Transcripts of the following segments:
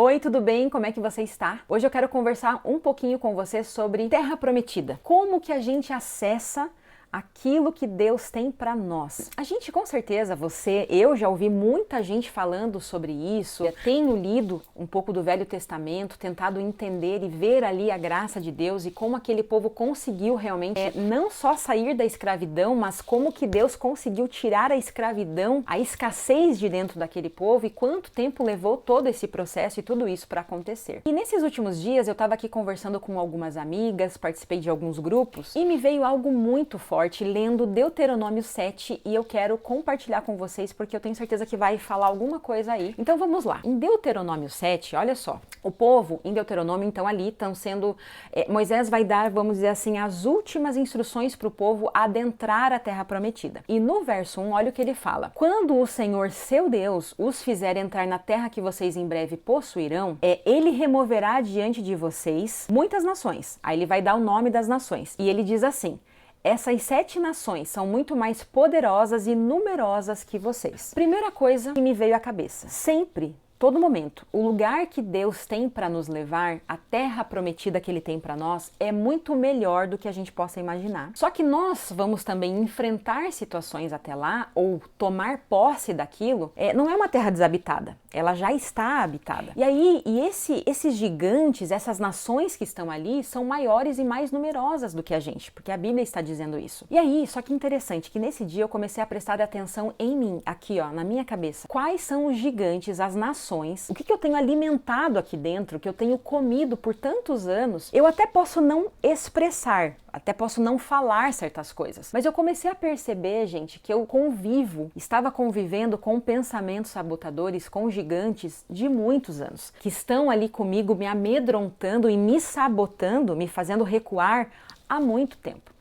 Oi, tudo bem? Como é que você está? Hoje eu quero conversar um pouquinho com você sobre Terra Prometida. Como que a gente acessa aquilo que Deus tem para nós? A gente, com certeza, eu já ouvi muita gente falando sobre isso. Eu tenho lido um pouco do Velho Testamento, tentado entender e ver ali a graça de Deus e como aquele povo conseguiu realmente não só sair da escravidão, mas como que Deus conseguiu tirar a escravidão, a escassez de dentro daquele povo e quanto tempo levou todo esse processo e tudo isso para acontecer. E nesses últimos dias eu estava aqui conversando com algumas amigas, participei de alguns grupos e me veio algo muito forte lendo Deuteronômio 7 e eu quero compartilhar com vocês porque eu tenho certeza que vai falar alguma coisa aí. Então vamos lá. Em Deuteronômio 7, olha só, o povo em Deuteronômio então ali estão sendo, Moisés vai dar, vamos dizer assim, as últimas instruções para o povo adentrar a terra prometida. E no verso 1, olha o que ele fala. Quando o Senhor seu Deus os fizer entrar na terra que vocês em breve possuirão, ele removerá diante de vocês muitas nações. Aí ele vai dar o nome das nações. E ele diz assim: essas 7 nações são muito mais poderosas e numerosas que vocês. Primeira coisa que me veio à cabeça. Sempre, todo momento, o lugar que Deus tem para nos levar, a terra prometida que Ele tem para nós, é muito melhor do que a gente possa imaginar. Só que nós vamos também enfrentar situações até lá, ou tomar posse daquilo. Não é uma terra desabitada, ela já está habitada. E aí, esses gigantes, essas nações que estão ali, são maiores e mais numerosas do que a gente, porque a Bíblia está dizendo isso. E aí, só que interessante, que nesse dia eu comecei a prestar atenção em mim, aqui ó, na minha cabeça. Quais são os gigantes, as nações, o que eu tenho alimentado aqui dentro, que eu tenho comido por tantos anos? Eu até posso não expressar, até posso não falar certas coisas, mas eu comecei a perceber, gente, que eu estava convivendo com pensamentos sabotadores, com gigantes de muitos anos, que estão ali comigo me amedrontando e me sabotando, me fazendo recuar há muito tempo.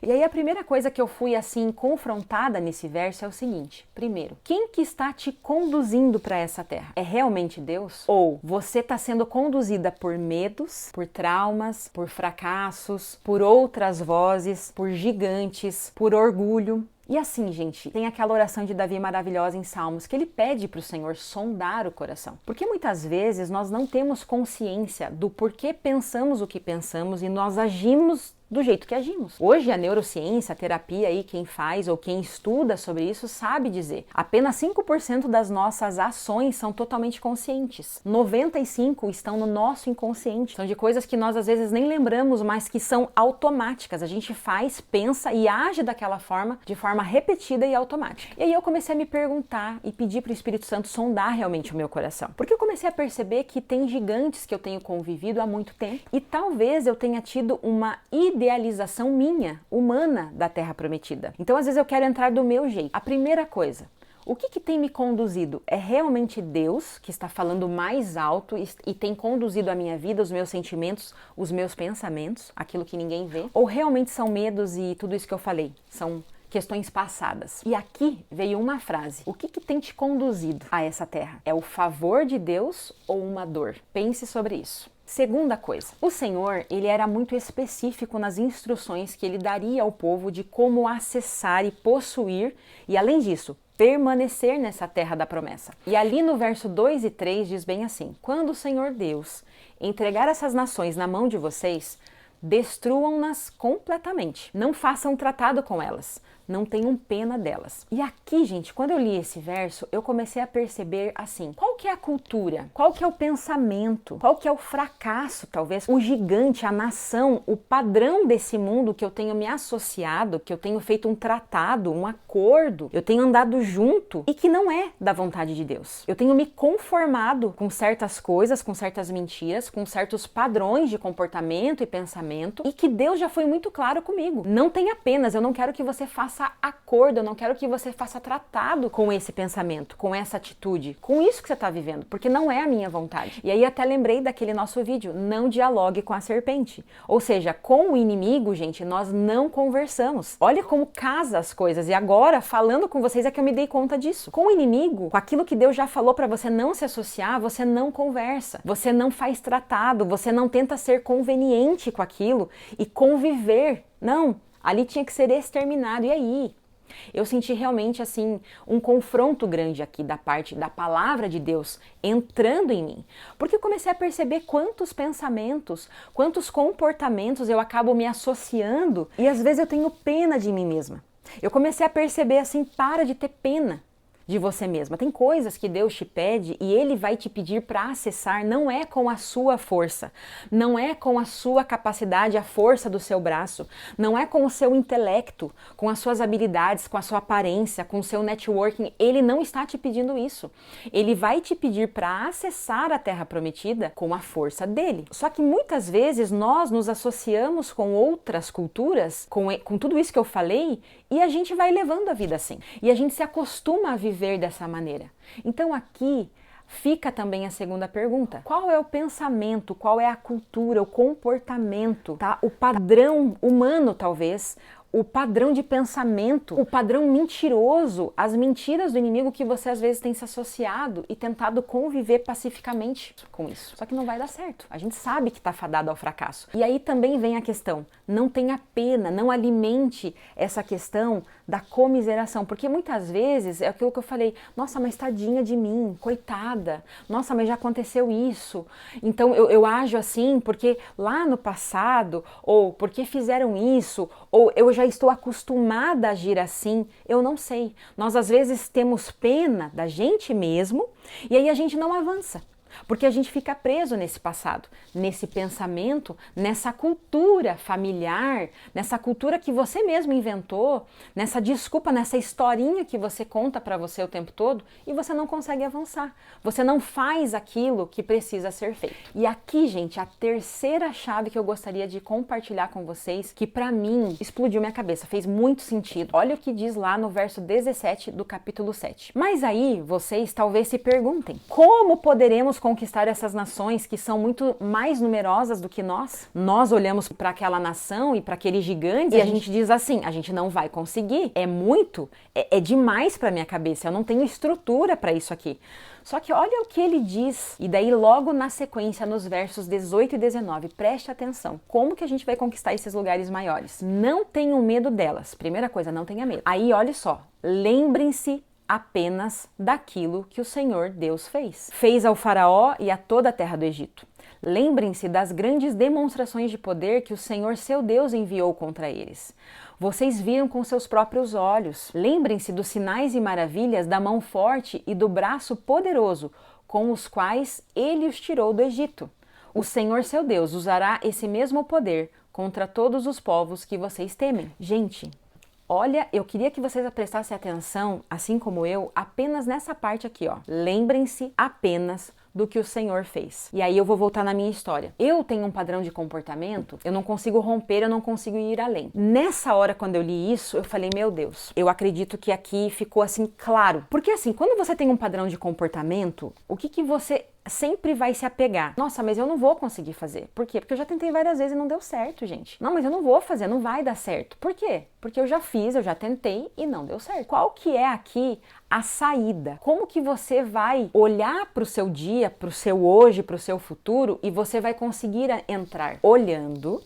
E aí a primeira coisa que eu fui assim confrontada nesse verso é o seguinte: primeiro, quem que está te conduzindo para essa terra? É realmente Deus? Ou você está sendo conduzida por medos, por traumas, por fracassos, por outras vozes, por gigantes, por orgulho? E assim, gente, tem aquela oração de Davi maravilhosa em Salmos, que ele pede para o Senhor sondar o coração. Porque muitas vezes nós não temos consciência do porquê pensamos o que pensamos e nós agimos do jeito que agimos. Hoje a neurociência, a terapia aí, quem faz ou quem estuda sobre isso sabe dizer, apenas 5% das nossas ações são totalmente conscientes. 95% estão no nosso inconsciente. São de coisas que nós às vezes nem lembramos, mas que são automáticas. A gente faz, pensa e age daquela forma, de forma repetida e automática. E aí eu comecei a me perguntar e pedir para o Espírito Santo sondar realmente o meu coração. Porque eu comecei a perceber que tem gigantes que eu tenho convivido há muito tempo e talvez eu tenha tido uma idealização minha, humana, da Terra Prometida. Então, às vezes eu quero entrar do meu jeito. A primeira coisa, o que tem me conduzido? É realmente Deus que está falando mais alto e tem conduzido a minha vida, os meus sentimentos, os meus pensamentos, aquilo que ninguém vê? Ou realmente são medos e tudo isso que eu falei? São questões passadas. E aqui veio uma frase. O que tem te conduzido a essa terra? É o favor de Deus ou uma dor? Pense sobre isso. Segunda coisa, o Senhor, ele era muito específico nas instruções que ele daria ao povo de como acessar e possuir, e além disso, permanecer nessa terra da promessa. E ali no verso 2 e 3 diz bem assim: quando o Senhor Deus entregar essas nações na mão de vocês, destruam-nas completamente. Não façam tratado com elas. Não tenham pena delas. E aqui, gente, quando eu li esse verso, eu comecei a perceber assim, qual que é a cultura? Qual que é o pensamento? Qual que é o fracasso, talvez? O gigante, a nação, o padrão desse mundo que eu tenho me associado, que eu tenho feito um tratado, um acordo, eu tenho andado junto e que não é da vontade de Deus. Eu tenho me conformado com certas coisas, com certas mentiras, com certos padrões de comportamento e pensamento e que Deus já foi muito claro comigo. Não tenha penas, eu não quero que você faça acordo, eu não quero que você faça tratado com esse pensamento, com essa atitude, com isso que você está vivendo, porque não é a minha vontade. E aí até lembrei daquele nosso vídeo, não dialogue com a serpente. Ou seja, com o inimigo, gente, nós não conversamos. Olha como casa as coisas. E agora, falando com vocês, é que eu me dei conta disso. Com o inimigo, com aquilo que Deus já falou para você não se associar, você não conversa, você não faz tratado, você não tenta ser conveniente com aquilo e conviver. Não. Ali tinha que ser exterminado. E aí? Eu senti realmente assim um confronto grande aqui da parte da palavra de Deus entrando em mim, porque eu comecei a perceber quantos pensamentos, quantos comportamentos eu acabo me associando e às vezes eu tenho pena de mim mesma. Eu comecei a perceber assim, para de ter pena de você mesma. Tem coisas que Deus te pede e Ele vai te pedir para acessar, não é com a sua força, não é com a sua capacidade, a força do seu braço, não é com o seu intelecto, com as suas habilidades, com a sua aparência, com o seu networking. Ele não está te pedindo isso. Ele vai te pedir para acessar a Terra Prometida com a força dele. Só que muitas vezes nós nos associamos com outras culturas, com tudo isso que eu falei, e a gente vai levando a vida assim. E a gente se acostuma a viver dessa maneira. Então aqui fica também a segunda pergunta. Qual é o pensamento, qual é a cultura, o comportamento, tá? O padrão humano, talvez, o padrão de pensamento, o padrão mentiroso, as mentiras do inimigo que você às vezes tem se associado e tentado conviver pacificamente com isso. Só que não vai dar certo. A gente sabe que está fadado ao fracasso. E aí também vem a questão, não tenha pena, não alimente essa questão da comiseração, porque muitas vezes é aquilo que eu falei, nossa, mas tadinha de mim, coitada, nossa, mas já aconteceu isso, então eu ajo assim porque lá no passado, ou porque fizeram isso, ou eu já estou acostumada a agir assim, eu não sei. Nós às vezes temos pena da gente mesmo e aí a gente não avança. Porque a gente fica preso nesse passado, nesse pensamento, nessa cultura familiar, nessa cultura que você mesmo inventou, nessa desculpa, nessa historinha que você conta para você o tempo todo e você não consegue avançar. Você não faz aquilo que precisa ser feito. E aqui, gente, a terceira chave que eu gostaria de compartilhar com vocês, que para mim explodiu minha cabeça, fez muito sentido. Olha o que diz lá no verso 17 do capítulo 7. Mas aí vocês talvez se perguntem, como poderemos conquistar essas nações que são muito mais numerosas do que nós? Nós olhamos para aquela nação e para aquele gigante e a gente diz assim, a gente não vai conseguir, é muito, é demais para minha cabeça, eu não tenho estrutura para isso aqui. Só que olha o que ele diz, e daí logo na sequência, nos versos 18 e 19, preste atenção, como que a gente vai conquistar esses lugares maiores? Não tenham medo delas, primeira coisa, não tenha medo. Aí olha só, lembrem-se apenas daquilo que o Senhor Deus fez. Fez ao faraó e a toda a terra do Egito. Lembrem-se das grandes demonstrações de poder que o Senhor seu Deus enviou contra eles. Vocês viram com seus próprios olhos. Lembrem-se dos sinais e maravilhas da mão forte e do braço poderoso com os quais ele os tirou do Egito. O Senhor seu Deus usará esse mesmo poder contra todos os povos que vocês temem. Gente, olha, eu queria que vocês prestassem atenção, assim como eu, apenas nessa parte aqui, ó. Lembrem-se apenas do que o Senhor fez. E aí eu vou voltar na minha história. Eu tenho um padrão de comportamento, eu não consigo romper, eu não consigo ir além. Nessa hora, quando eu li isso, eu falei, meu Deus, eu acredito que aqui ficou assim claro. Porque assim, quando você tem um padrão de comportamento, o que você sempre vai se apegar? Nossa, mas eu não vou conseguir fazer. Por quê? Porque eu já tentei várias vezes e não deu certo, gente. Não, mas eu não vou fazer, não vai dar certo. Por quê? Porque eu já fiz, eu já tentei e não deu certo. Qual que é aqui a saída? Como que você vai olhar para o seu dia, para o seu hoje, para o seu futuro e você vai conseguir entrar olhando,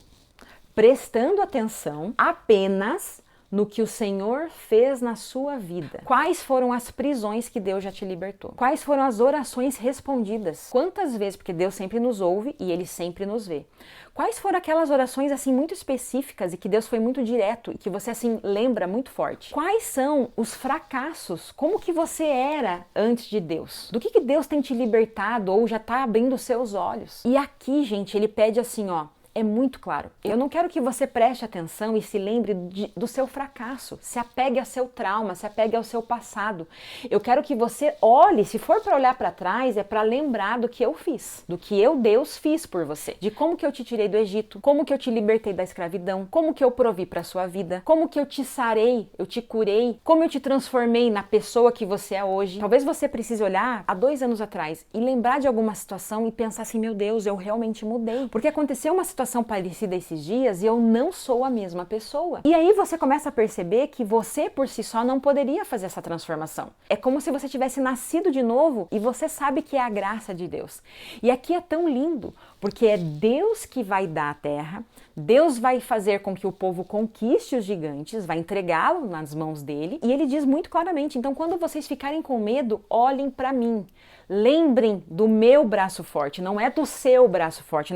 prestando atenção apenas no que o Senhor fez na sua vida? Quais foram as prisões que Deus já te libertou? Quais foram as orações respondidas? Quantas vezes? Porque Deus sempre nos ouve e Ele sempre nos vê. Quais foram aquelas orações assim muito específicas e que Deus foi muito direto e que você assim lembra muito forte? Quais são os fracassos? Como que você era antes de Deus? Do que Deus tem te libertado ou já está abrindo os seus olhos? E aqui, gente, Ele pede assim, ó, é muito claro. Eu não quero que você preste atenção e se lembre do seu fracasso, se apegue ao seu trauma, se apegue ao seu passado. Eu quero que você olhe, se for para olhar para trás, é para lembrar do que eu fiz, do que eu, Deus, fiz por você, de como que eu te tirei do Egito, como que eu te libertei da escravidão, como que eu provi para sua vida, como que eu te sarei, eu te curei, como eu te transformei na pessoa que você é hoje. Talvez você precise olhar há 2 anos atrás e lembrar de alguma situação e pensar assim, meu Deus, eu realmente mudei, porque aconteceu uma situação situação parecida esses dias e eu não sou a mesma pessoa. E aí você começa a perceber que você por si só não poderia fazer essa transformação. É como se você tivesse nascido de novo e você sabe que é a graça de Deus. E aqui é tão lindo, porque é Deus que vai dar a terra, Deus vai fazer com que o povo conquiste os gigantes, vai entregá-lo nas mãos dele, e ele diz muito claramente, então quando vocês ficarem com medo, olhem para mim. Lembrem do meu braço forte, não é do seu braço forte,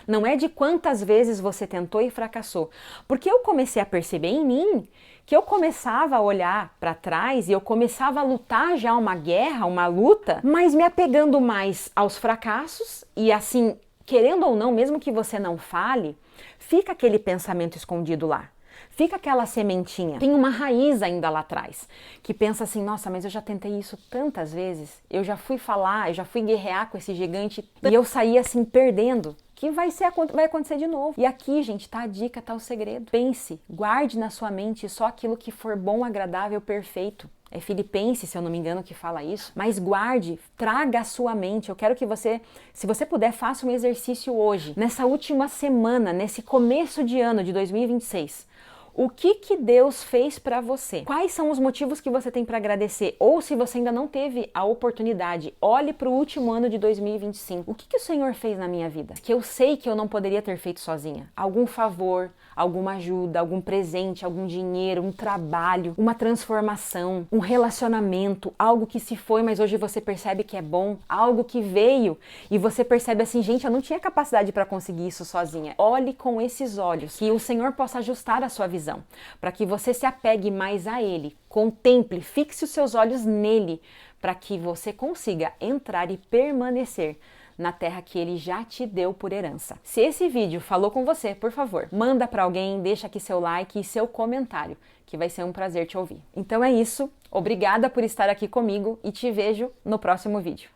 não é de quantas vezes você tentou e fracassou. Porque eu comecei a perceber em mim que eu começava a olhar para trás e eu começava a lutar já uma guerra, uma luta, mas me apegando mais aos fracassos e assim, querendo ou não, mesmo que você não fale, fica aquele pensamento escondido lá. Fica aquela sementinha, tem uma raiz ainda lá atrás, que pensa assim, nossa, mas eu já tentei isso tantas vezes, eu já fui falar, eu já fui guerrear com esse gigante e eu saí assim perdendo, que vai acontecer de novo. E aqui, gente, tá a dica, tá o segredo. Pense, guarde na sua mente só aquilo que for bom, agradável, perfeito. É Filipenses, se eu não me engano, que fala isso. Mas guarde, traga a sua mente. Eu quero que você, se você puder, faça um exercício hoje, nessa última semana, nesse começo de ano de 2026. O que Deus fez para você? Quais são os motivos que você tem para agradecer? Ou se você ainda não teve a oportunidade, olhe para o último ano de 2025. O que o Senhor fez na minha vida? Que eu sei que eu não poderia ter feito sozinha. Algum favor, alguma ajuda, algum presente, algum dinheiro, um trabalho, uma transformação, um relacionamento, algo que se foi, mas hoje você percebe que é bom, algo que veio e você percebe assim, gente, eu não tinha capacidade para conseguir isso sozinha. Olhe com esses olhos, que o Senhor possa ajustar a sua visão, para que você se apegue mais a Ele, contemple, fixe os seus olhos nele, para que você consiga entrar e permanecer na terra que Ele já te deu por herança. Se esse vídeo falou com você, por favor, manda para alguém, deixa aqui seu like e seu comentário, que vai ser um prazer te ouvir. Então é isso, obrigada por estar aqui comigo e te vejo no próximo vídeo.